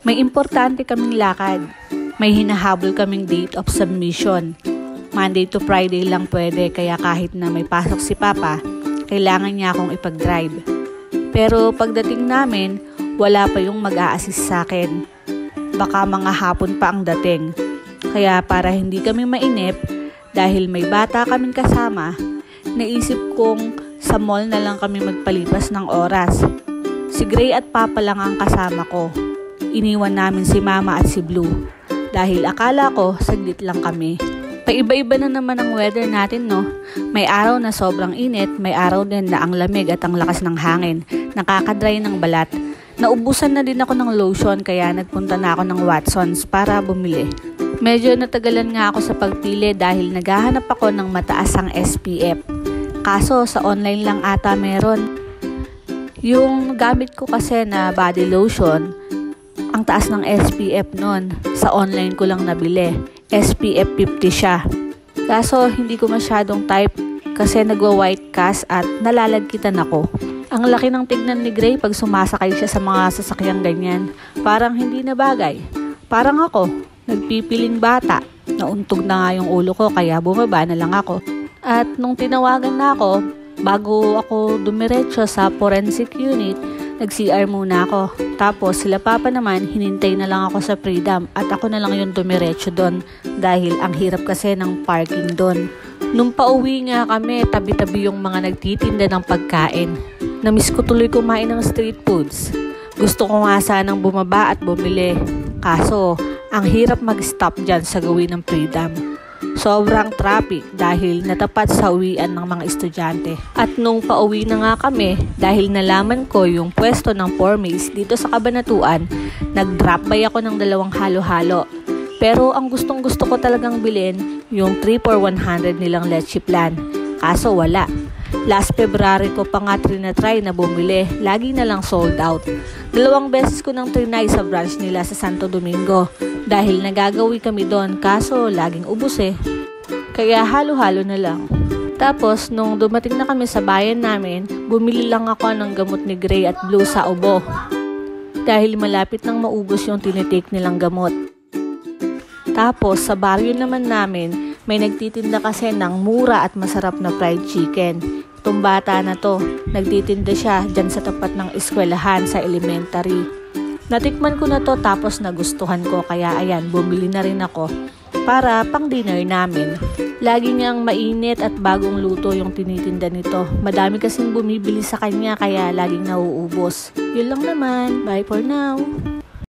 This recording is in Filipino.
May importante kaming lakad. May hinahabol kaming date of submission. Monday to Friday lang pwede, kaya kahit na may pasok si Papa, kailangan niya akong ipag-drive. Pero pagdating namin, wala pa yung mag-a-assist sa akin. Baka mga hapon pa ang dating. Kaya para hindi kami mainip, dahil may bata kaming kasama, naisip kong sa mall na lang kami magpalipas ng oras. Si Gray at Papa lang ang kasama ko. Iniwan namin si Mama at si Blue. Dahil akala ko, saglit lang kami. Paiba-iba na naman ang weather natin, no? May araw na sobrang init, may araw din na ang lamig at ang lakas ng hangin. Nakakadry ng balat. Naubusan na din ako ng lotion kaya nagpunta na ako ng Watsons para bumili. Medyo natagalan nga ako sa pagpili dahil naghahanap ako ng mataasang SPF. Kaso sa online lang ata meron. Yung gamit ko kasi na body lotion, ang taas ng SPF nun. Sa online ko lang nabili. SPF 50 siya. Kaso hindi ko masyadong type kasi nagwa-white cast at nalalagkitan ako. Ang laki ng tignan ni Gray pag sumasakay siya sa mga sasakyang ganyan. Parang hindi na bagay. Parang ako, nagpipiling bata. Nauntog na nga yung ulo ko kaya bumaba na lang ako. At nung tinawagan na ako, bago ako dumiretso sa forensic unit, nag-CR muna ako. Tapos sila Papa naman, hinintay na lang ako sa Freedom at ako na lang yung dumiretso doon dahil ang hirap kasi ng parking doon. Nung pauwi nga kami, tabi-tabi yung mga nagtitinda ng pagkain. Namiss ko tuloy kumain ng street foods. Gusto ko nga sanang bumaba at bumili. Kaso, ang hirap mag-stop dyan sa gawin ng Freedom. Sobrang traffic dahil natapat sa uwian ng mga estudyante. At nung pauwi na nga kami, dahil nalaman ko yung pwesto ng Pormace dito sa Cabanatuan, nag-drop by ako ng 2 halo-halo. Pero ang gustong gusto ko talagang bilhin, yung 3 for 100 nilang leche plan. Kaso wala. Last February ko pa nga trinatry na bumili, lagi na lang sold out. 2 beses ko nang trinay sa branch nila sa Santo Domingo dahil nagagawi kami doon kaso laging ubos eh. Kaya halo-halo na lang. Tapos nung dumating na kami sa bayan namin, bumili lang ako ng gamot ni Gray at Blue sa ubo. Dahil malapit nang maubos yung tinitake nilang gamot. Tapos sa baryo naman namin, may nagtitinda kasi ng mura at masarap na fried chicken. Itong bata na to, nagtitinda siya dyan sa tapat ng eskwelahan sa elementary. Natikman ko na to tapos nagustuhan ko kaya ayan, bumili na rin ako para pang dinner namin. Lagi niyang mainit at bagong luto yung tinitinda nito. Madami kasing bumibili sa kanya kaya laging nauubos. Yun lang naman. Bye for now.